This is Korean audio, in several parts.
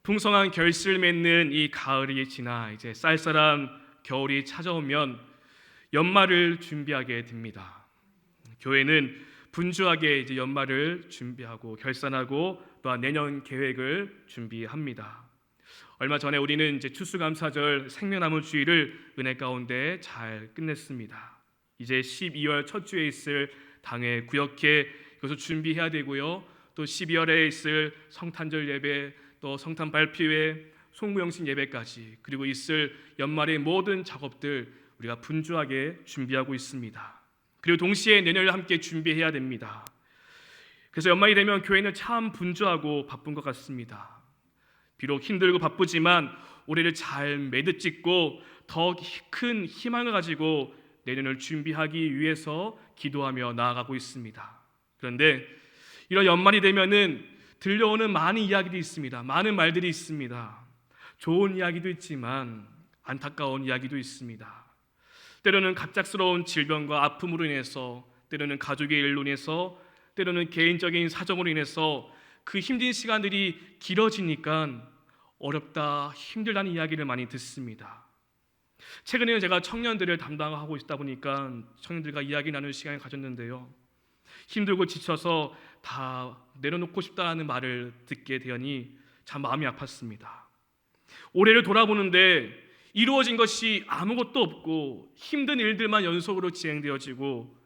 풍성한 결실을 맺는 이 가을이 지나 이제 쌀쌀한 겨울이 찾아오면 연말을 준비하게 됩니다. 교회는 분주하게 이제 연말을 준비하고 결산하고 또한 내년 계획을 준비합니다. 얼마 전에 우리는 이제 추수감사절 생명나무 주일을 은혜 가운데 잘 끝냈습니다. 이제 12월 첫 주에 있을 당회 구역회 이것을 준비해야 되고요. 또 12월에 있을 성탄절 예배, 또 성탄 발표회, 송구영신 예배까지 그리고 있을 연말의 모든 작업들 우리가 분주하게 준비하고 있습니다. 그리고 동시에 내년을 함께 준비해야 됩니다. 그래서 연말이 되면 교회는 참 분주하고 바쁜 것 같습니다. 비록 힘들고 바쁘지만 올해를 잘 매듭 짓고 더 큰 희망을 가지고 내년을 준비하기 위해서 기도하며 나아가고 있습니다. 그런데 이런 연말이 되면은 들려오는 많은 이야기들이 있습니다. 많은 말들이 있습니다. 좋은 이야기도 있지만 안타까운 이야기도 있습니다. 때로는 갑작스러운 질병과 아픔으로 인해서, 때로는 가족의 일로 인해서, 때로는 개인적인 사정으로 인해서 그 힘든 시간들이 길어지니까 어렵다, 힘들다는 이야기를 많이 듣습니다. 최근에는 제가 청년들을 담당하고 있다 보니까 청년들과 이야기 나눌 시간을 가졌는데요. 힘들고 지쳐서 다 내려놓고 싶다는 말을 듣게 되니 참 마음이 아팠습니다. 올해를 돌아보는데 이루어진 것이 아무것도 없고 힘든 일들만 연속으로 진행되어지고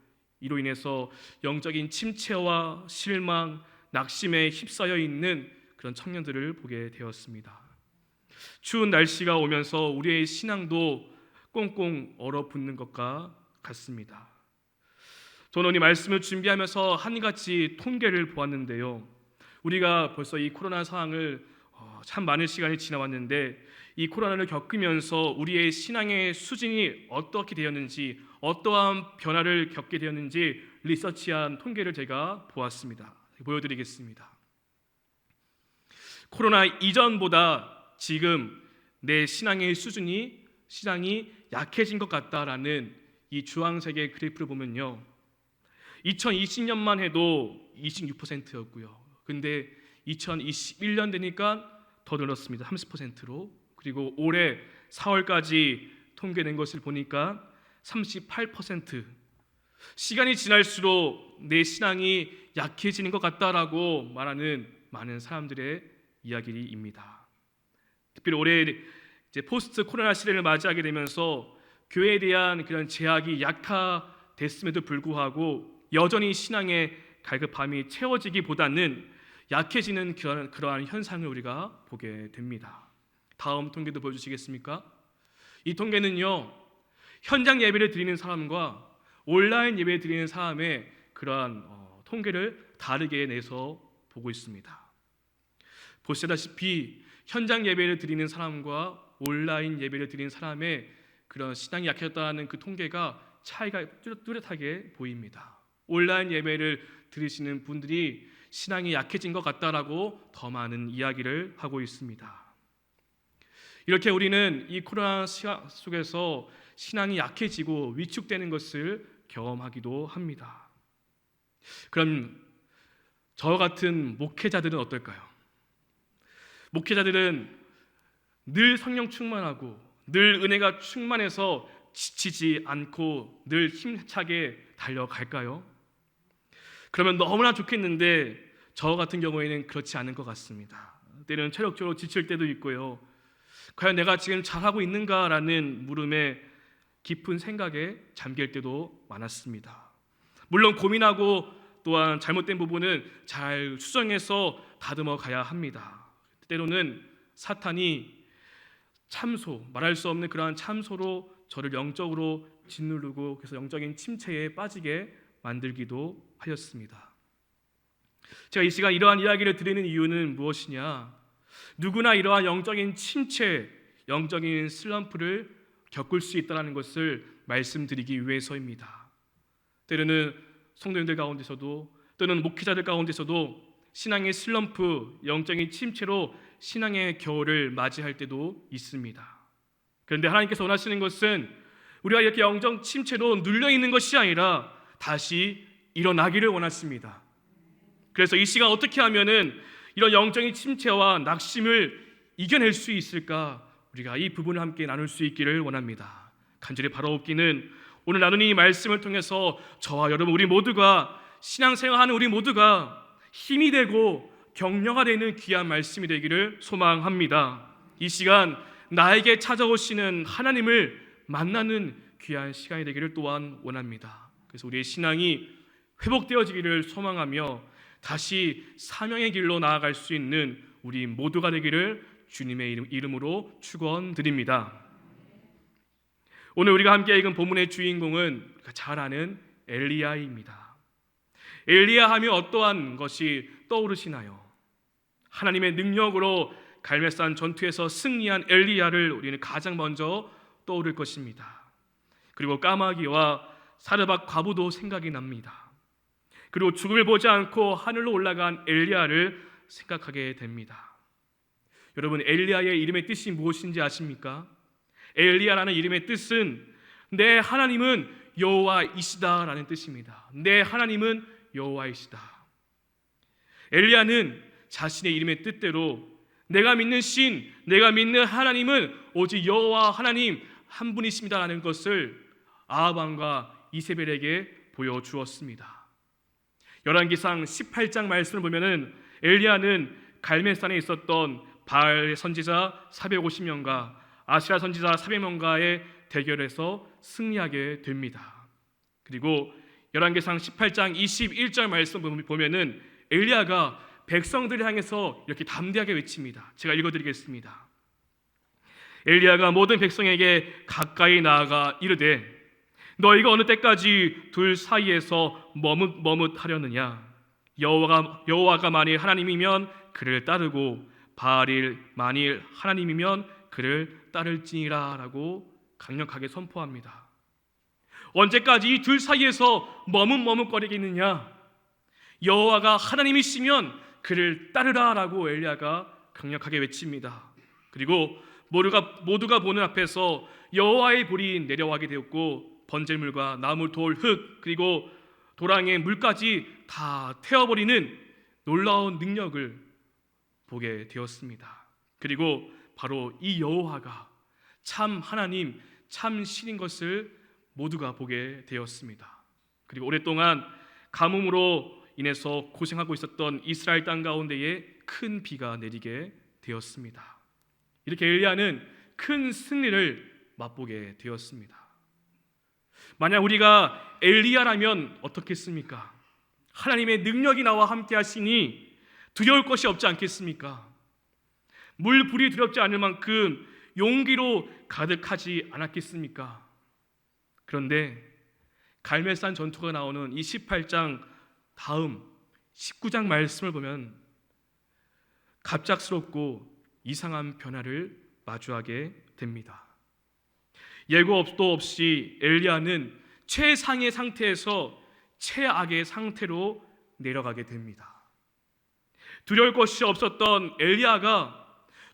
이로 인해서 영적인 침체와 실망, 낙심에 휩싸여 있는 그런 청년들을 보게 되었습니다. 추운 날씨가 오면서 우리의 신앙도 꽁꽁 얼어붙는 것과 같습니다. 저는 오늘 말씀을 준비하면서 한가지 통계를 보았는데요. 우리가 벌써 이 코로나 상황을 참 많은 시간이 지나왔는데 이 코로나를 겪으면서 우리의 신앙의 수준이 어떻게 되었는지, 어떠한 변화를 겪게 되었는지 리서치한 통계를 제가 보았습니다. 보여드리겠습니다. 코로나 이전보다 지금 내 신앙의 신앙이 약해진 것 같다라는 이 주황색의 그래프를 보면요, 2020년만 해도 26%였고요. 근데 2021년 되니까 더 늘었습니다. 30%로. 그리고 올해 4월까지 통계낸 것을 보니까 38%. 시간이 지날수록 내 신앙이 약해지는 것 같다라고 말하는 많은 사람들의 이야기입니다. 특별히 올해 이제 포스트 코로나 시대를 맞이하게 되면서 교회에 대한 그런 제약이 약화됐음에도 불구하고 여전히 신앙의 갈급함이 채워지기보다는 약해지는 그러한 현상을 우리가 보게 됩니다. 다음 통계도 보여주시겠습니까? 이 통계는요, 현장 예배를 드리는 사람과 온라인 예배 드리는 사람의 그러한 통계를 다르게 내서 보고 있습니다. 보시다시피 현장 예배를 드리는 사람과 온라인 예배를 드리는 사람의 그런 신앙이 약해졌다는 그 통계가 차이가 뚜렷하게 보입니다. 온라인 예배를 들으시는 분들이 신앙이 약해진 것 같다라고 더 많은 이야기를 하고 있습니다. 이렇게 우리는 이 코로나 시간 속에서 신앙이 약해지고 위축되는 것을 경험하기도 합니다. 그럼 저 같은 목회자들은 어떨까요? 목회자들은 늘 성령 충만하고 늘 은혜가 충만해서 지치지 않고 늘 힘차게 달려갈까요? 그러면 너무나 좋겠는데 저 같은 경우에는 그렇지 않은 것 같습니다. 때로는 체력적으로 지칠 때도 있고요. 과연 내가 지금 잘하고 있는가라는 물음에 깊은 생각에 잠길 때도 많았습니다. 물론 고민하고 또한 잘못된 부분은 잘 수정해서 다듬어 가야 합니다. 때로는 사탄이 말할 수 없는 그러한 참소로 저를 영적으로 짓누르고 그래서 영적인 침체에 빠지게 만들기도 하였습니다. 제가 이 시간 이러한 이야기를 드리는 이유는 무엇이냐? 누구나 이러한 영적인 침체, 영적인 슬럼프를 겪을 수 있다는 것을 말씀드리기 위해서입니다. 때로는 성도님들 가운데서도 또는 목회자들 가운데서도 신앙의 슬럼프, 영적인 침체로 신앙의 겨울을 맞이할 때도 있습니다. 그런데 하나님께서 원하시는 것은 우리가 이렇게 영적 침체로 눌려있는 것이 아니라 다시 일어나기를 원하십니다. 그래서 이 시간 어떻게 하면은 이런 영적인 침체와 낙심을 이겨낼 수 있을까? 우리가 이 부분을 함께 나눌 수 있기를 원합니다. 간절히 바라옵기는 오늘 나눈 이 말씀을 통해서 저와 여러분 우리 모두가 신앙생활하는 우리 모두가 힘이 되고 격려가 되는 귀한 말씀이 되기를 소망합니다. 이 시간 나에게 찾아오시는 하나님을 만나는 귀한 시간이 되기를 또한 원합니다. 그래서 우리의 신앙이 회복되어지기를 소망하며 다시 사명의 길로 나아갈 수 있는 우리 모두가 되기를 주님의 이름으로 축원드립니다. 오늘 우리가 함께 읽은 본문의 주인공은 잘 아는 엘리야입니다. 엘리야 하면 어떠한 것이 떠오르시나요? 하나님의 능력으로 갈멜산 전투에서 승리한 엘리야를 우리는 가장 먼저 떠오를 것입니다. 그리고 까마귀와 사르밧 과부도 생각이 납니다. 그리고 죽음을 보지 않고 하늘로 올라간 엘리야를 생각하게 됩니다. 여러분, 엘리야의 이름의 뜻이 무엇인지 아십니까? 엘리야라는 이름의 뜻은 내 하나님은 여호와이시다 라는 뜻입니다. 내 하나님은 여호와이시다. 엘리야는 자신의 이름의 뜻대로 내가 믿는 신, 내가 믿는 하나님은 오직 여호와 하나님 한 분이십니다 라는 것을 아합 왕과 이세벨에게 보여주었습니다. 열왕기상 18장 말씀을 보면은 엘리야는 갈멜산에 있었던 바알 선지자 450명과 아시라 선지자 400명과의 대결에서 승리하게 됩니다. 그리고 열왕기상 18장 21절 말씀 보면은 엘리야가 백성들을 향해서 이렇게 담대하게 외칩니다. 제가 읽어드리겠습니다. 엘리야가 모든 백성에게 가까이 나아가 이르되 너희가 어느 때까지 둘 사이에서 머뭇머뭇하려느냐? 여호와가 만일 하나님이면 그를 따르고 바알이 만일 하나님이면 그를 따를지니라 라고 강력하게 선포합니다. 언제까지 이 둘 사이에서 머뭇머뭇거리겠느냐? 여호와가 하나님이시면 그를 따르라 라고 엘리야가 강력하게 외칩니다. 그리고 모두가 보는 앞에서 여호와의 불이 내려가게 되었고 번제물과 나무, 돌, 흙 그리고 도랑의 물까지 다 태워버리는 놀라운 능력을 보게 되었습니다. 그리고 바로 이 여호와가 참 하나님, 참 신인 것을 모두가 보게 되었습니다. 그리고 오랫동안 가뭄으로 인해서 고생하고 있었던 이스라엘 땅 가운데에 큰 비가 내리게 되었습니다. 이렇게 엘리야는 큰 승리를 맛보게 되었습니다. 만약 우리가 엘리야라면 어떻겠습니까? 하나님의 능력이 나와 함께 하시니 두려울 것이 없지 않겠습니까? 물불이 두렵지 않을 만큼 용기로 가득하지 않았겠습니까? 그런데 갈멜산 전투가 나오는 이 18장 다음 19장 말씀을 보면 갑작스럽고 이상한 변화를 마주하게 됩니다. 예고도 없이 엘리야는 최상의 상태에서 최악의 상태로 내려가게 됩니다. 두려울 것이 없었던 엘리야가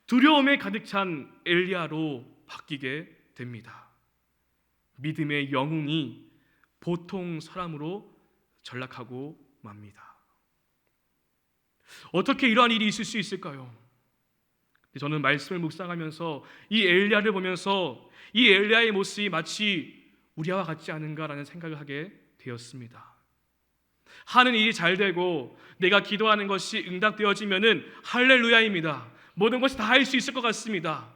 두려움에 가득 찬 엘리야로 바뀌게 됩니다. 믿음의 영웅이 보통 사람으로 전락하고 맙니다. 어떻게 이러한 일이 있을 수 있을까요? 저는 말씀을 묵상하면서 이 엘리야를 보면서 이 엘리야의 모습이 마치 우리와 같지 않은가라는 생각을 하게 되었습니다. 하는 일이 잘 되고 내가 기도하는 것이 응답되어지면은 할렐루야입니다. 모든 것이 다 할 수 있을 것 같습니다.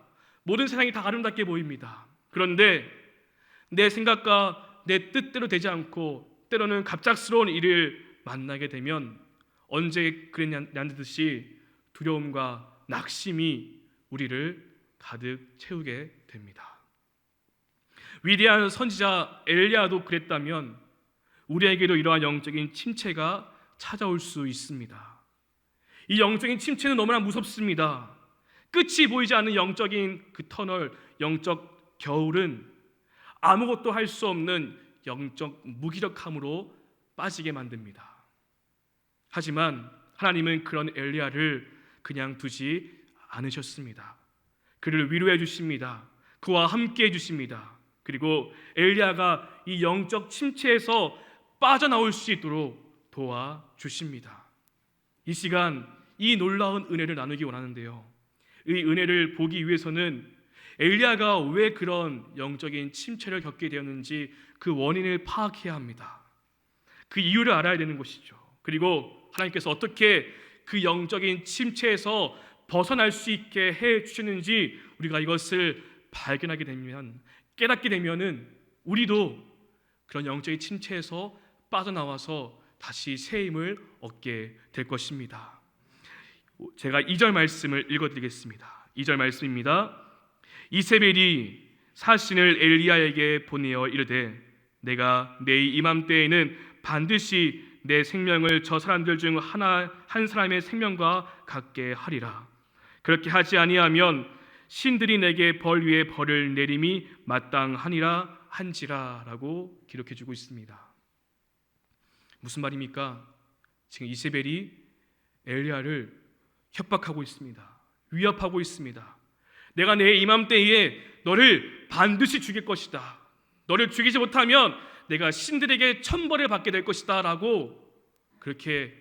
모든 세상이 다 아름답게 보입니다. 그런데 내 생각과 내 뜻대로 되지 않고 때로는 갑작스러운 일을 만나게 되면 언제 그랬냐는 듯이 두려움과 낙심이 우리를 가득 채우게 됩니다. 위대한 선지자 엘리야도 그랬다면 우리에게도 이러한 영적인 침체가 찾아올 수 있습니다. 이 영적인 침체는 너무나 무섭습니다. 끝이 보이지 않는 영적인 그 터널, 영적 겨울은 아무것도 할 수 없는 영적 무기력함으로 빠지게 만듭니다. 하지만 하나님은 그런 엘리야를 그냥 두지 않으셨습니다. 그를 위로해 주십니다. 그와 함께 해 주십니다. 그리고 엘리야가 이 영적 침체에서 빠져나올 수 있도록 도와주십니다. 이 시간 이 놀라운 은혜를 나누기 원하는데요, 은혜를 보기 위해서는 엘리야가 왜 그런 영적인 침체를 겪게 되었는지 그 원인을 파악해야 합니다. 그 이유를 알아야 되는 것이죠. 그리고 하나님께서 어떻게 그 영적인 침체에서 벗어날 수 있게 해 주시는지 우리가 이것을 발견하게 되면, 깨닫게 되면은 우리도 그런 영적인 침체에서 빠져나와서 다시 새 힘을 얻게 될 것입니다. 제가 2절 말씀을 읽어드리겠습니다. 2절 말씀입니다. 이세벨이 사신을 엘리야에게 보내어 이르되 내가 내 이맘때에는 반드시 내 생명을 저 사람들 중 한 사람의 생명과 같게 하리라. 그렇게 하지 아니하면 신들이 내게 벌 위에 벌을 내림이 마땅하니라 한지라 라고 기록해주고 있습니다. 무슨 말입니까? 지금 이세벨이 엘리야를 협박하고 있습니다. 위협하고 있습니다. 내가 내 이맘때에 너를 반드시 죽일 것이다. 너를 죽이지 못하면 내가 신들에게 천벌을 받게 될 것이다 라고 그렇게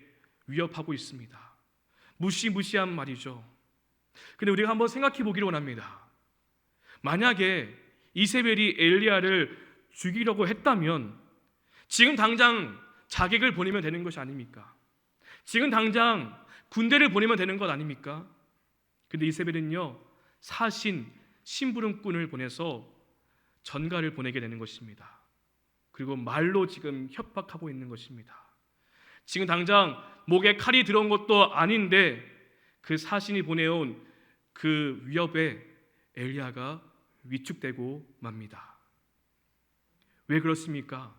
위협하고 있습니다. 무시무시한 말이죠. 근데 우리가 한번 생각해 보기를 원합니다. 만약에 이세벨이 엘리야를 죽이려고 했다면 지금 당장 자객을 보내면 되는 것이 아닙니까? 지금 당장 군대를 보내면 되는 것 아닙니까? 근데 이세벨은요, 사신 심부름꾼을 보내서 전가를 보내게 되는 것입니다. 그리고 말로 지금 협박하고 있는 것입니다. 지금 당장 목에 칼이 들어온 것도 아닌데 그 사신이 보내온 그 위협에 엘리야가 위축되고 맙니다. 왜 그렇습니까?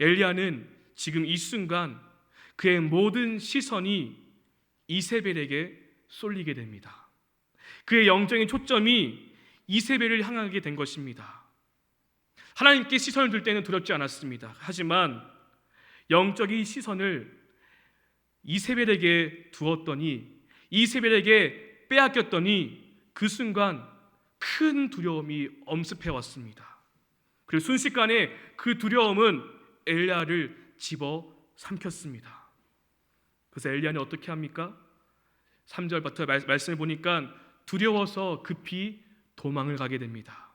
엘리야는 지금 이 순간 그의 모든 시선이 이세벨에게 쏠리게 됩니다. 그의 영적인 초점이 이세벨을 향하게 된 것입니다. 하나님께 시선을 둘 때는 두렵지 않았습니다. 하지만 영적인 시선을 이세벨에게 두었더니, 이세벨에게 빼앗겼더니 그 순간 큰 두려움이 엄습해 왔습니다. 그리고 순식간에 그 두려움은 엘리야를 집어 삼켰습니다. 그래서 엘리야는 어떻게 합니까? 3절부터 말씀을 보니까 두려워서 급히 도망을 가게 됩니다.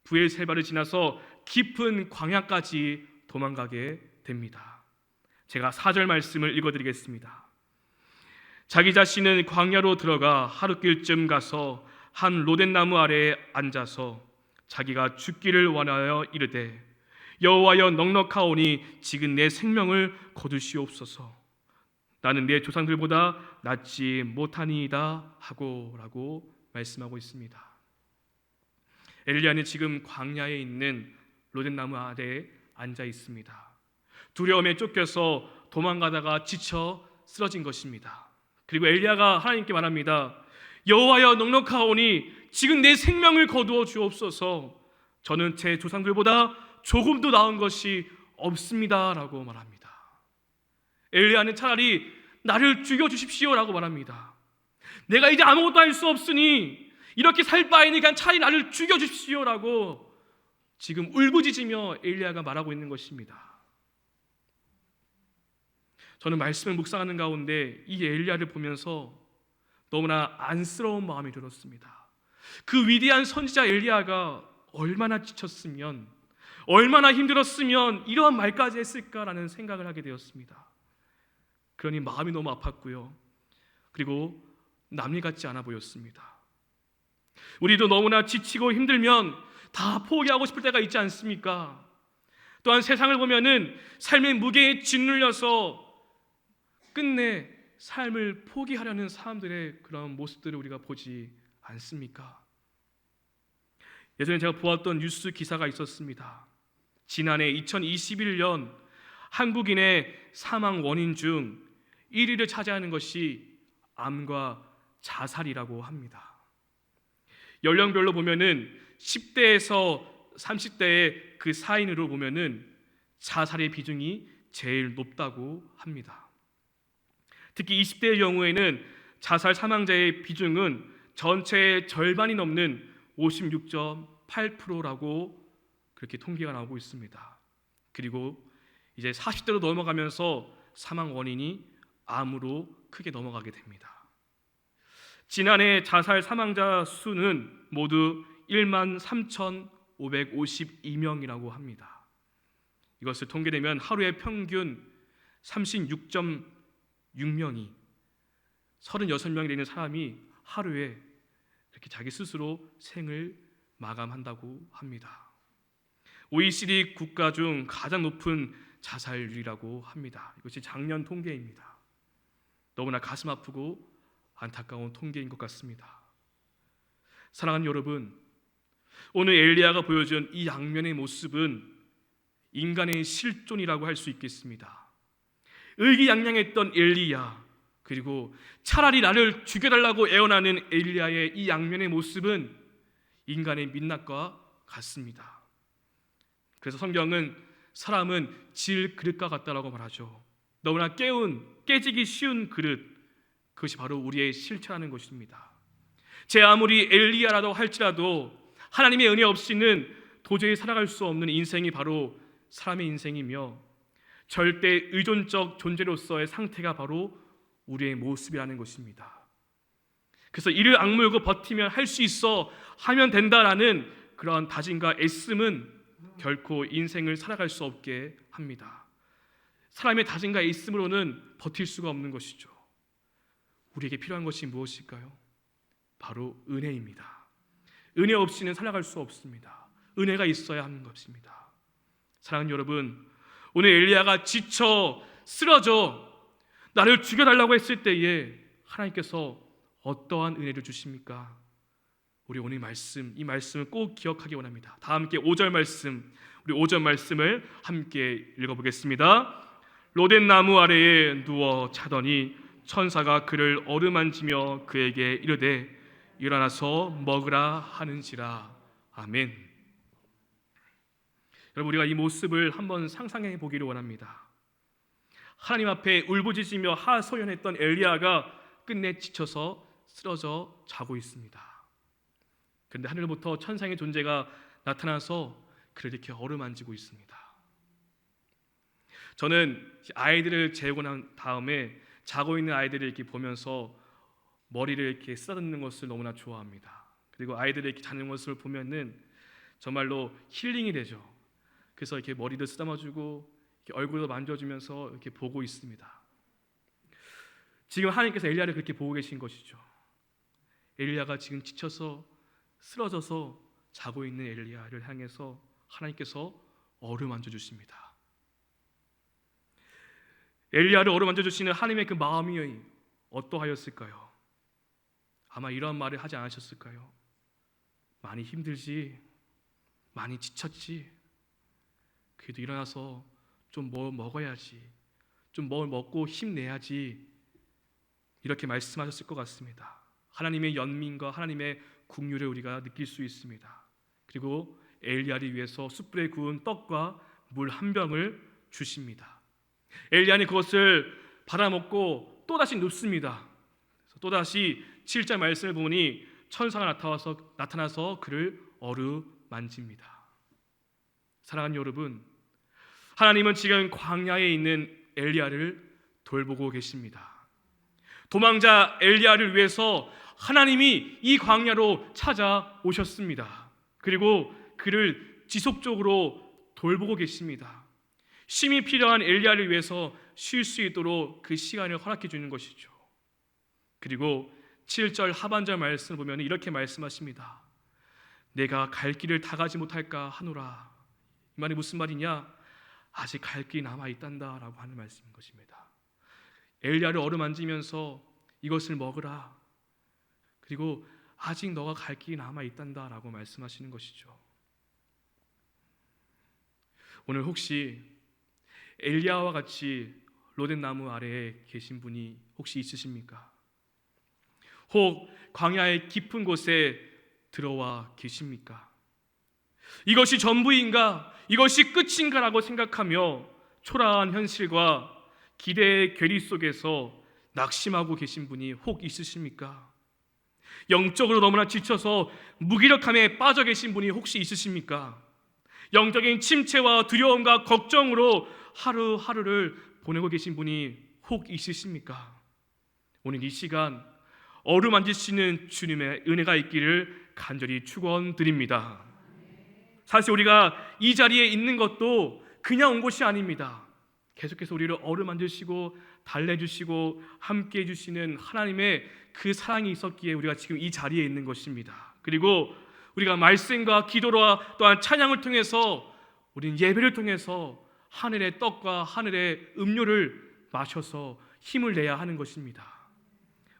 브엘세바를 지나서 깊은 광야까지 도망가게 됩니다. 제가 4절 말씀을 읽어드리겠습니다. 자기 자신은 광야로 들어가 하루길쯤 가서 한 로덴나무 아래에 앉아서 자기가 죽기를 원하여 이르되 여호와여 넉넉하오니 지금 내 생명을 거두시옵소서. 나는 내 조상들보다 낫지 못하니이다 하고 라고 말씀하고 있습니다. 엘리야는 지금 광야에 있는 로덴나무 아래에 앉아 있습니다. 두려움에 쫓겨서 도망가다가 지쳐 쓰러진 것입니다. 그리고 엘리야가 하나님께 말합니다. 여호와여 넉넉하오니 지금 내 생명을 거두어 주옵소서. 저는 제 조상들보다 조금도 나은 것이 없습니다 라고 말합니다. 엘리야는 차라리 나를 죽여주십시오 라고 말합니다. 내가 이제 아무것도 할 수 없으니 이렇게 살 바에는 그냥 차라리 나를 죽여주십시오 라고 지금 울부짖으며 엘리야가 말하고 있는 것입니다. 저는 말씀을 묵상하는 가운데 이 엘리야를 보면서 너무나 안쓰러운 마음이 들었습니다. 그 위대한 선지자 엘리야가 얼마나 지쳤으면, 얼마나 힘들었으면 이러한 말까지 했을까라는 생각을 하게 되었습니다. 그러니 마음이 너무 아팠고요. 그리고 남일 같지 않아 보였습니다. 우리도 너무나 지치고 힘들면 다 포기하고 싶을 때가 있지 않습니까? 또한 세상을 보면은 삶의 무게에 짓눌려서 끝내 삶을 포기하려는 사람들의 그런 모습들을 우리가 보지 않습니까? 예전에 제가 보았던 뉴스 기사가 있었습니다. 지난해 2021년 한국인의 사망 원인 중 1위를 차지하는 것이 암과 자살이라고 합니다. 연령별로 보면은 10대에서 30대의 그 사인으로 보면은 자살의 비중이 제일 높다고 합니다. 특히 20대의 경우에는 자살 사망자의 비중은 전체의 절반이 넘는 56.8%라고 그렇게 통계가 나오고 있습니다. 그리고 이제 40대로 넘어가면서 사망 원인이 암으로 크게 넘어가게 됩니다. 지난해 자살 사망자 수는 모두 13,552명이라고 합니다. 이것을 통계되면 하루에 평균 36.6명이 36명이 되는 사람이 하루에 이렇게 자기 스스로 생을 마감한다고 합니다. OECD 국가 중 가장 높은 자살률이라고 합니다. 이것이 작년 통계입니다. 너무나 가슴 아프고 안타까운 통계인 것 같습니다. 사랑하는 여러분, 오늘 엘리야가 보여준 이 양면의 모습은 인간의 실존이라고 할 수 있겠습니다. 의기양양했던 엘리야, 그리고 차라리 나를 죽여달라고 애원하는 엘리야의 이 양면의 모습은 인간의 민낯과 같습니다. 그래서 성경은 사람은 질 그릇과 같다라고 말하죠. 너무나 깨지기 쉬운 그릇, 그것이 바로 우리의 실체라는 것입니다. 제 아무리 엘리야라고 할지라도 하나님의 은혜 없이는 도저히 살아갈 수 없는 인생이 바로 사람의 인생이며, 절대 의존적 존재로서의 상태가 바로 우리의 모습이라는 것입니다. 그래서 이를 악물고 버티면 할 수 있어, 하면 된다라는 그런 다짐과 애씀은 결코 인생을 살아갈 수 없게 합니다. 사람의 다짐과 애씀으로는 버틸 수가 없는 것이죠. 우리에게 필요한 것이 무엇일까요? 바로 은혜입니다. 은혜 없이는 살아갈 수 없습니다. 은혜가 있어야 하는 것입니다. 사랑하는 여러분, 오늘 엘리야가 지쳐 쓰러져 나를 죽여달라고 했을 때에 하나님께서 어떠한 은혜를 주십니까? 우리 오늘 이 말씀을 꼭 기억하기 원합니다. 다 함께 5절 말씀, 우리 5절 말씀을 함께 읽어보겠습니다. 로덴 나무 아래에 누워 자더니 천사가 그를 어루만지며 그에게 이르되 일어나서 먹으라 하는지라. 아멘. 여러분, 우리가 이 모습을 한번 상상해 보기를 원합니다. 하나님 앞에 울부짖으며 하소연했던 엘리야가 끝내 지쳐서 쓰러져 자고 있습니다. 그런데 하늘로부터 천상의 존재가 나타나서 그를 이렇게 어루만지고 있습니다. 저는 아이들을 재우고 난 다음에 자고 있는 아이들을 이렇게 보면서 머리를 이렇게 쓰다듬는 것을 너무나 좋아합니다. 그리고 아이들이 이렇게 자는 것을 보면은 정말로 힐링이 되죠. 그래서 이렇게 머리도 쓰다듬어주고 얼굴도 만져주면서 이렇게 보고 있습니다. 지금 하나님께서 엘리야를 그렇게 보고 계신 것이죠. 엘리야가 지금 지쳐서 쓰러져서 자고 있는 엘리야를 향해서 하나님께서 어루만져 주십니다. 엘리야를 어루만져 주시는 하나님의 그 마음이 어떠하였을까요? 아마 이런 말을 하지 않으셨을까요? 많이 힘들지, 많이 지쳤지, 그래도 일어나서 좀 뭘 먹어야지, 좀 뭘 먹고 힘내야지, 이렇게 말씀하셨을 것 같습니다. 하나님의 연민과 하나님의 긍휼을 우리가 느낄 수 있습니다. 그리고 엘리야를 위해서 숯불에 구운 떡과 물 한 병을 주십니다. 엘리야는 그것을 받아먹고 또다시 눕습니다. 또다시 7절 말씀을 보니 천사가 나타나서 그를 어루만집니다. 사랑하는 여러분, 하나님은 지금 광야에 있는 엘리야를 돌보고 계십니다. 도망자 엘리야를 위해서 하나님이 이 광야로 찾아오셨습니다. 그리고 그를 지속적으로 돌보고 계십니다. 쉼이 필요한 엘리야를 위해서 쉴 수 있도록 그 시간을 허락해 주는 것이죠. 그리고 7절 하반절 말씀을 보면 이렇게 말씀하십니다. 내가 갈 길을 다 가지 못할까 하노라. 이 말이 무슨 말이냐? 아직 갈 길이 남아있단다 라고 하는 말씀인 것입니다. 엘리야를 어루만지면서 이것을 먹으라, 그리고 아직 너가 갈 길이 남아있단다 라고 말씀하시는 것이죠. 오늘 혹시 엘리야와 같이 로덴 나무 아래에 계신 분이 혹시 있으십니까? 혹 광야의 깊은 곳에 들어와 계십니까? 이것이 전부인가? 이것이 끝인가라고 생각하며 초라한 현실과 기대의 괴리 속에서 낙심하고 계신 분이 혹 있으십니까? 영적으로 너무나 지쳐서 무기력함에 빠져 계신 분이 혹시 있으십니까? 영적인 침체와 두려움과 걱정으로 하루하루를 보내고 계신 분이 혹 있으십니까? 오늘 이 시간 어루만지시는 주님의 은혜가 있기를 간절히 축원드립니다. 사실 우리가 이 자리에 있는 것도 그냥 온 것이 아닙니다. 계속해서 우리를 어루만지시고 달래주시고 함께해 주시는 하나님의 그 사랑이 있었기에 우리가 지금 이 자리에 있는 것입니다. 그리고 우리가 말씀과 기도와 또한 찬양을 통해서 우리는 예배를 통해서 하늘의 떡과 하늘의 음료를 마셔서 힘을 내야 하는 것입니다.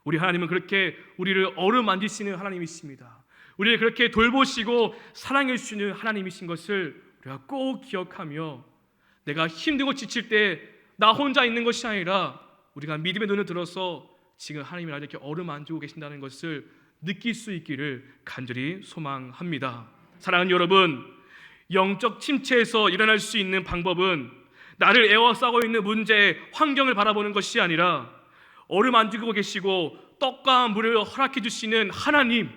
우리 하나님은 그렇게 우리를 어루만지시는 하나님이십니다. 우리를 그렇게 돌보시고 사랑해 주시는 하나님이신 것을 우리가 꼭 기억하며 내가 힘들고 지칠 때 나 혼자 있는 것이 아니라 우리가 믿음의 눈을 들어서 지금 하나님이 나를 이렇게 어루만지고 계신다는 것을 느낄 수 있기를 간절히 소망합니다. 사랑하는 여러분, 영적 침체에서 일어날 수 있는 방법은 나를 에워싸고 있는 문제, 환경을 바라보는 것이 아니라 어루만지고 계시고 떡과 물을 허락해 주시는 하나님,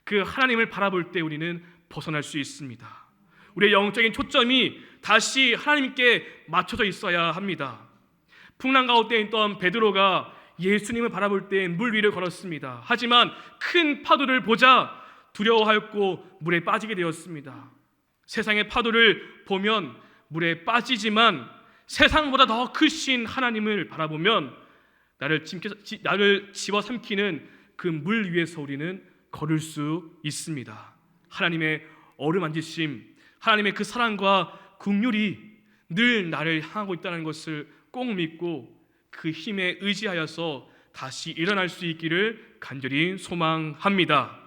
그 하나님을 바라볼 때 우리는 벗어날 수 있습니다. 우리의 영적인 초점이 다시 하나님께 맞춰져 있어야 합니다. 풍랑 가운데 있던 베드로가 예수님을 바라볼 때 물 위를 걸었습니다. 하지만 큰 파도를 보자 두려워하였고 물에 빠지게 되었습니다. 세상의 파도를 보면 물에 빠지지만 세상보다 더 크신 하나님을 바라보면 나를 집어삼키는 그 물 위에서 우리는 걸을 수 있습니다. 하나님의 어루만지심, 하나님의 그 사랑과 긍휼이 늘 나를 향하고 있다는 것을 꼭 믿고 그 힘에 의지하여서 다시 일어날 수 있기를 간절히 소망합니다.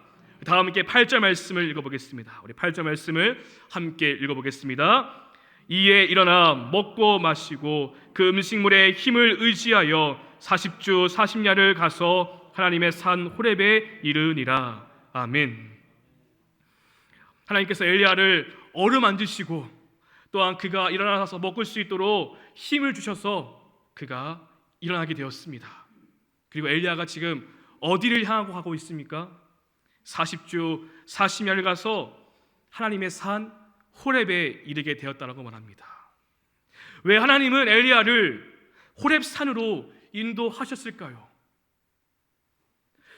다음 함께 8절 말씀을 읽어보겠습니다. 우리 8절 말씀을 함께 읽어보겠습니다. 이에 일어나 먹고 마시고 그 음식물의 힘을 의지하여 40주 40야를 가서 하나님의 산 호렙에 이르니라. 아멘. 하나님께서 엘리야를 어루만지시고 또한 그가 일어나서 먹을 수 있도록 힘을 주셔서 그가 일어나게 되었습니다. 그리고 엘리야가 지금 어디를 향하고 가고 있습니까? 40주 40야를 가서 하나님의 산 호렙에 이르게 되었다라고 말합니다. 왜 하나님은 엘리야를 호렙산으로 인도하셨을까요?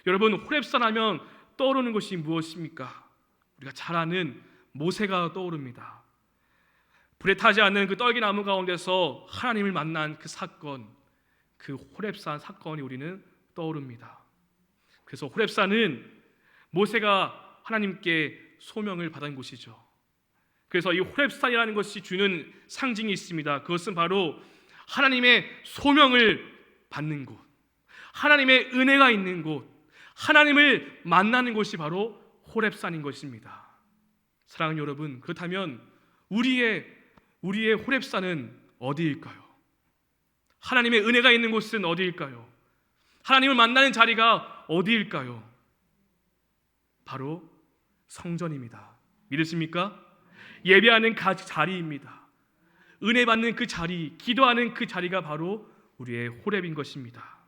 여러분, 호렙산 하면 떠오르는 것이 무엇입니까? 우리가 잘 아는 모세가 떠오릅니다. 불에 타지 않는 그 떨기나무 가운데서 하나님을 만난 그 사건, 그 호렙산 사건이 우리는 떠오릅니다. 그래서 호렙산은 모세가 하나님께 소명을 받은 곳이죠. 그래서 이 호렙산이라는 것이 주는 상징이 있습니다. 그것은 바로 하나님의 소명을 받는 곳, 하나님의 은혜가 있는 곳, 하나님을 만나는 곳이 바로 호렙산인 것입니다. 사랑하는 여러분, 그렇다면 우리의 호렙산은 어디일까요? 하나님의 은혜가 있는 곳은 어디일까요? 하나님을 만나는 자리가 어디일까요? 바로 성전입니다. 믿으십니까? 예배하는 그 자리입니다. 은혜 받는 그 자리, 기도하는 그 자리가 바로 우리의 호렙인 것입니다.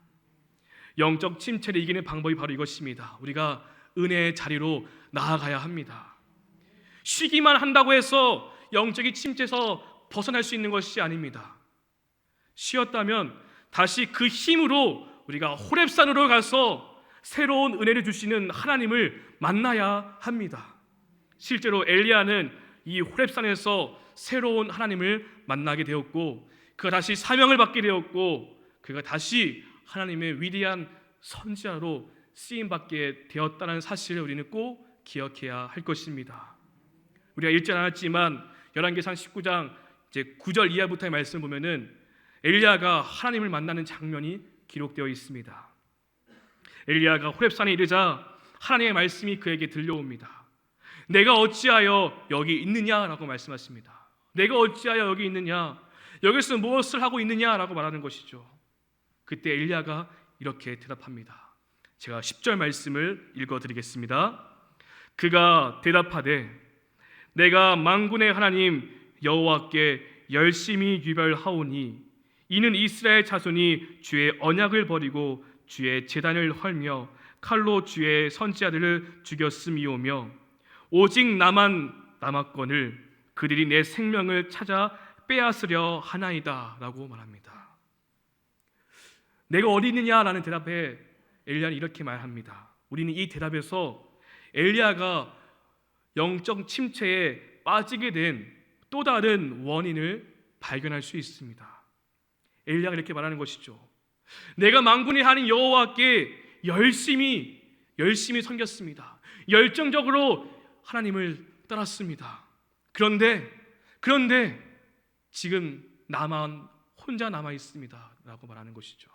영적 침체를 이기는 방법이 바로 이것입니다. 우리가 은혜의 자리로 나아가야 합니다. 쉬기만 한다고 해서 영적인 침체에서 벗어날 수 있는 것이 아닙니다. 쉬었다면 다시 그 힘으로 우리가 호렙산으로 가서 새로운 은혜를 주시는 하나님을 만나야 합니다. 실제로 엘리야는 이 호렙산에서 새로운 하나님을 만나게 되었고 그가 다시 사명을 받게 되었고 그가 다시 하나님의 위대한 선지자로 쓰임받게 되었다는 사실을 우리는 꼭 기억해야 할 것입니다. 우리가 읽지 않았지만 열왕기상 19장 이제 9절 이하부터의 말씀을 보면은 엘리야가 하나님을 만나는 장면이 기록되어 있습니다. 엘리야가 호렙산에 이르자 하나님의 말씀이 그에게 들려옵니다. 내가 어찌하여 여기 있느냐라고 말씀하십니다. 내가 어찌하여 여기 있느냐, 여기서 무엇을 하고 있느냐라고 말하는 것이죠. 그때 엘리야가 이렇게 대답합니다. 제가 10절 말씀을 읽어드리겠습니다. 그가 대답하되 내가 만군의 하나님 여호와께 열심히 유별하오니 이는 이스라엘 자손이 주의 언약을 버리고 주의 제단을 헐며 칼로 주의 선지자들을 죽였음이오며 오직 나만 남았거늘 그들이 내 생명을 찾아 빼앗으려 하나이다 라고 말합니다. 내가 어디 있느냐라는 대답에 엘리야는 이렇게 말합니다. 우리는 이 대답에서 엘리야가 영적 침체에 빠지게 된 또 다른 원인을 발견할 수 있습니다. 엘리야가 이렇게 말하는 것이죠. 내가 만군의 하나님 여호와께 열심히 섬겼습니다. 열정적으로 하나님을 따랐습니다. 그런데 지금 나만 혼자 남아 있습니다 라고 말하는 것이죠.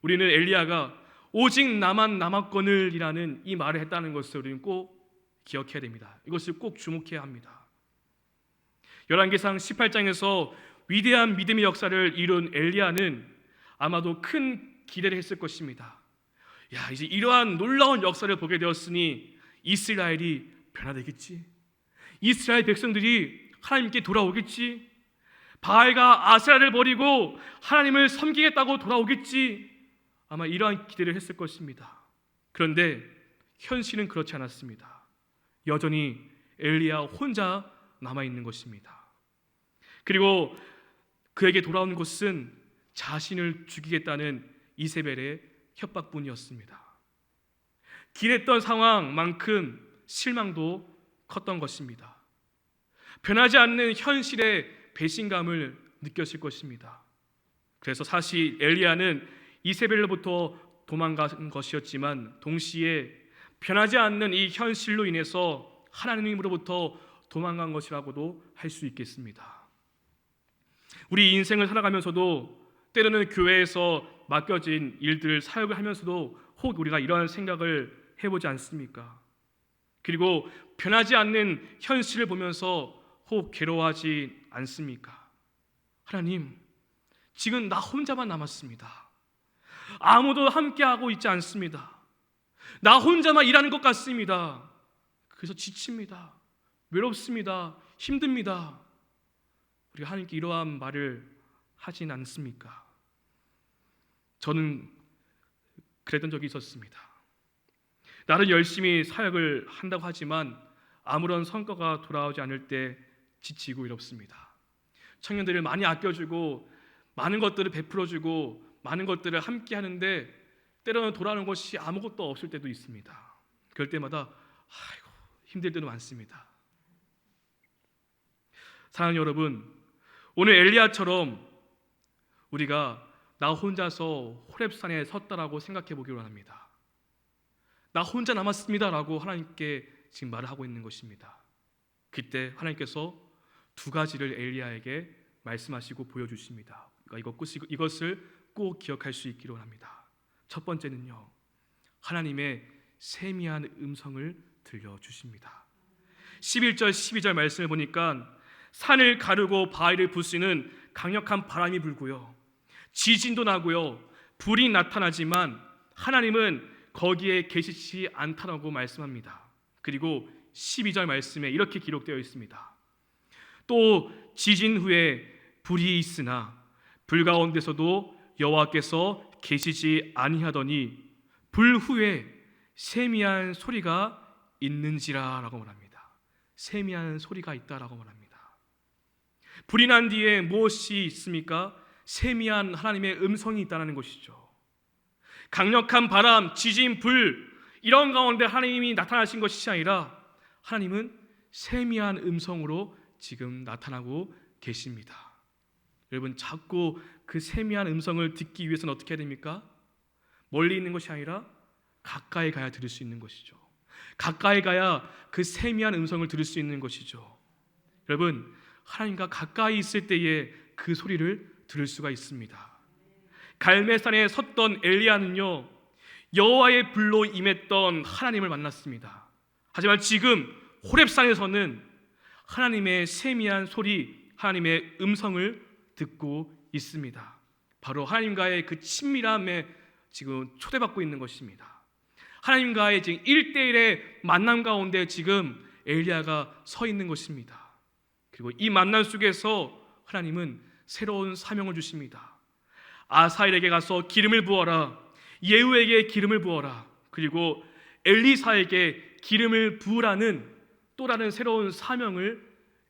우리는 엘리야가 오직 나만 남았거늘이라는 이 말을 했다는 것을 우리는 꼭 기억해야 됩니다. 이것을 꼭 주목해야 합니다. 열왕기상 18장에서 위대한 믿음의 역사를 이룬 엘리야는 아마도 큰 기대를 했을 것입니다. 야, 이제 이러한 놀라운 역사를 보게 되었으니 이스라엘이 변화되겠지. 이스라엘 백성들이 하나님께 돌아오겠지. 바알과 아세라를 버리고 하나님을 섬기겠다고 돌아오겠지. 아마 이러한 기대를 했을 것입니다. 그런데 현실은 그렇지 않았습니다. 여전히 엘리야 혼자 남아있는 것입니다. 그리고 그에게 돌아온 것은 자신을 죽이겠다는 이세벨의 협박뿐이었습니다. 기댔던 상황만큼 실망도 컸던 것입니다. 변하지 않는 현실의 배신감을 느꼈을 것입니다. 그래서 사실 엘리야는 이세벨로부터 도망간 것이었지만 동시에 변하지 않는 이 현실로 인해서 하나님으로부터 도망간 것이라고도 할 수 있겠습니다. 우리 인생을 살아가면서도 때로는 교회에서 맡겨진 일들 사역을 하면서도 혹 우리가 이런 생각을 해보지 않습니까? 그리고 변하지 않는 현실을 보면서 혹 괴로워하지 않습니까? 하나님, 지금 나 혼자만 남았습니다. 아무도 함께하고 있지 않습니다. 나 혼자만 일하는 것 같습니다. 그래서 지칩니다. 외롭습니다. 힘듭니다. 우리가 하나님께 이러한 말을 하진 않습니까? 저는 그랬던 적이 있었습니다. 나는 열심히 사역을 한다고 하지만 아무런 성과가 돌아오지 않을 때 지치고 외롭습니다. 청년들을 많이 아껴주고 많은 것들을 베풀어주고 많은 것들을 함께 하는데 때로는 돌아오는 것이 아무것도 없을 때도 있습니다. 그럴 때마다 힘들 때도 많습니다. 사랑하는 여러분, 오늘 엘리야처럼 우리가 나 혼자서 호렙산에 섰다라고 생각해 보기로 합니다. 나 혼자 남았습니다라고 하나님께 지금 말을 하고 있는 것입니다. 그때 하나님께서 두 가지를 엘리야에게 말씀하시고 보여주십니다. 이것을 꼭 기억할 수 있기로 합니다. 첫 번째는요, 하나님의 세미한 음성을 들려주십니다. 11절 12절 말씀을 보니까 산을 가르고 바위를 부수는 강력한 바람이 불고요, 지진도 나고요, 불이 나타나지만 하나님은 거기에 계시지 않다라고 말씀합니다. 그리고 12절 말씀에 이렇게 기록되어 있습니다. 또 지진 후에 불이 있으나 불 가운데서도 여호와께서 계시지 아니하더니 불 후에 세미한 소리가 있는지라라고 말합니다. 세미한 소리가 있다라고 말합니다. 불이 난 뒤에 무엇이 있습니까? 세미한 하나님의 음성이 있다는 것이죠. 강력한 바람, 지진, 불 이런 가운데 하나님이 나타나신 것이 아니라 하나님은 세미한 음성으로 지금 나타나고 계십니다. 여러분, 자꾸 그 세미한 음성을 듣기 위해서는 어떻게 해야 됩니까? 멀리 있는 것이 아니라 가까이 가야 들을 수 있는 것이죠. 가까이 가야 그 세미한 음성을 들을 수 있는 것이죠. 여러분, 하나님과 가까이 있을 때에 그 소리를 들을 수가 있습니다. 갈멜산에 섰던 엘리야는요, 여호와의 불로 임했던 하나님을 만났습니다. 하지만 지금 호렙산에서는 하나님의 세미한 소리, 하나님의 음성을 듣고 있습니다. 바로 하나님과의 그 친밀함에 지금 초대받고 있는 것입니다. 하나님과의 지금 1대1의 만남 가운데 지금 엘리야가 서 있는 것입니다. 그리고 이 만남 속에서 하나님은 새로운 사명을 주십니다. 아사엘에게 가서 기름을 부어라, 예후에게 기름을 부어라, 그리고 엘리사에게 기름을 부으라는 또 다른 새로운 사명을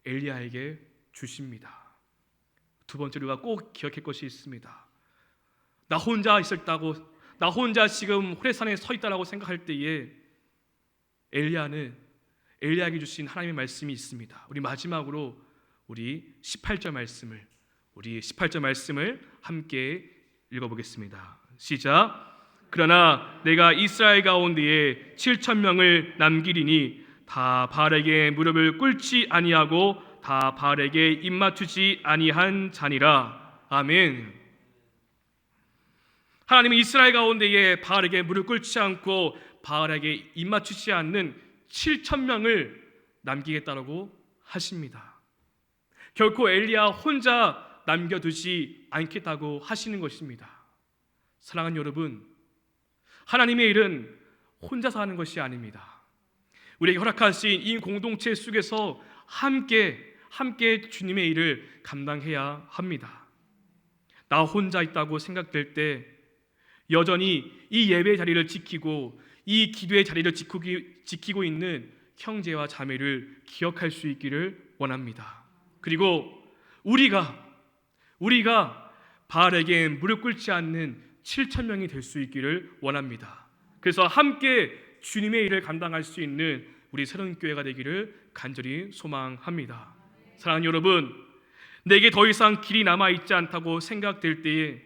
엘리야에게 주십니다. 두 번째로 우리가 꼭 기억할 것이 있습니다. 나 혼자 있었다고, 나 혼자 지금 호렙산에 서 있다라고 생각할 때에 엘리야에게 주신 하나님의 말씀이 있습니다. 우리 마지막으로 우리 18절 말씀을 함께 읽어보겠습니다. 시작. 그러나 내가 이스라엘 가운데에 7,000명을 남기리니 다 바알에게 무릎을 꿇지 아니하고 다 바알에게 입맞추지 아니한 자니라. 아멘. 하나님은 이스라엘 가운데에 바알에게 무릎 꿇지 않고 바알에게 입맞추지 않는 7,000명을 남기겠다라고 하십니다. 결코 엘리야 혼자 남겨두지 않겠다고 하시는 것입니다. 사랑하는 여러분, 하나님의 일은 혼자서 하는 것이 아닙니다. 우리에게 허락하신 이 공동체 속에서 함께 주님의 일을 감당해야 합니다. 나 혼자 있다고 생각될 때 여전히 이 예배 자리를 지키고 이 기도의 자리를 지키고 있는 형제와 자매를 기억할 수 있기를 원합니다. 그리고 우리가 바알에게 무릎 꿇지 않는 7,000명이 될 수 있기를 원합니다. 그래서 함께 주님의 일을 감당할 수 있는 우리 새로운 교회가 되기를 간절히 소망합니다. 사랑하는 여러분, 내게 더 이상 길이 남아있지 않다고 생각될 때에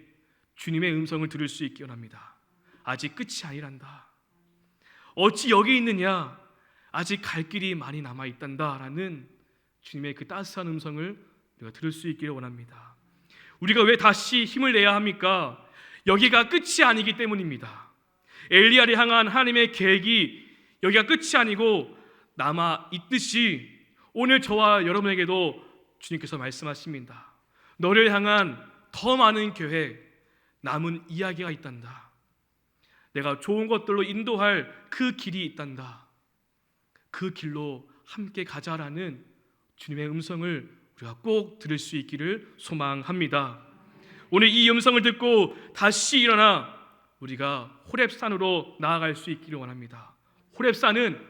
주님의 음성을 들을 수 있기 원합니다. 아직 끝이 아니란다. 어찌 여기 있느냐? 아직 갈 길이 많이 남아있단다 라는 주님의 그 따스한 음성을 우리가 들을 수 있기를 원합니다. 우리가 왜 다시 힘을 내야 합니까? 여기가 끝이 아니기 때문입니다. 엘리야를 향한 하나님의 계획이 여기가 끝이 아니고 남아있듯이 오늘 저와 여러분에게도 주님께서 말씀하십니다. 너를 향한 더 많은 계획, 남은 이야기가 있단다. 내가 좋은 것들로 인도할 그 길이 있단다. 그 길로 함께 가자라는 주님의 음성을 우리가 꼭 들을 수 있기를 소망합니다. 오늘 이 음성을 듣고 다시 일어나 우리가 호렙산으로 나아갈 수 있기를 원합니다. 호렙산은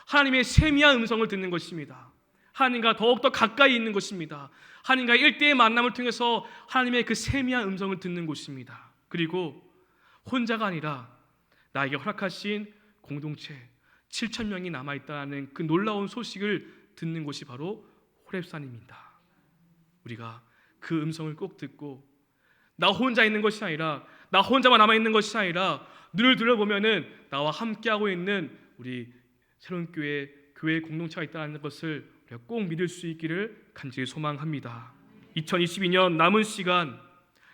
하나님의 세미한 음성을 듣는 것입니다. 하나님과 더욱더 가까이 있는 것입니다. 하나님과 일대의 만남을 통해서 하나님의 그 세미한 음성을 듣는 곳입니다. 그리고 혼자가 아니라 나에게 허락하신 공동체 7,000명이 남아있다는 그 놀라운 소식을 듣는 곳이 바로 호렙산입니다. 우리가 그 음성을 꼭 듣고 나 혼자 있는 것이 아니라 나 혼자만 남아있는 것이 아니라 눈을 들어보면은 나와 함께하고 있는 우리 새로운 교회 공동체가 있다는 것을 우리가 꼭 믿을 수 있기를 간절히 소망합니다. 2022년 남은 시간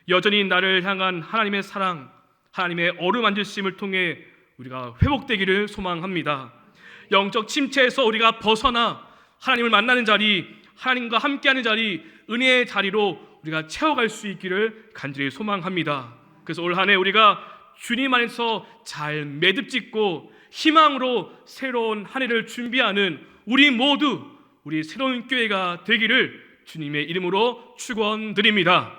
여전히 나를 향한 하나님의 사랑, 하나님의 어루만지심을 통해 우리가 회복되기를 소망합니다. 영적 침체에서 우리가 벗어나 하나님을 만나는 자리, 하나님과 함께하는 자리, 은혜의 자리로 우리가 채워갈 수 있기를 간절히 소망합니다. 그래서 올 한 해 우리가 주님 안에서 잘 매듭짓고 희망으로 새로운 한 해를 준비하는 우리 모두 우리 새로운 교회가 되기를 주님의 이름으로 축원드립니다.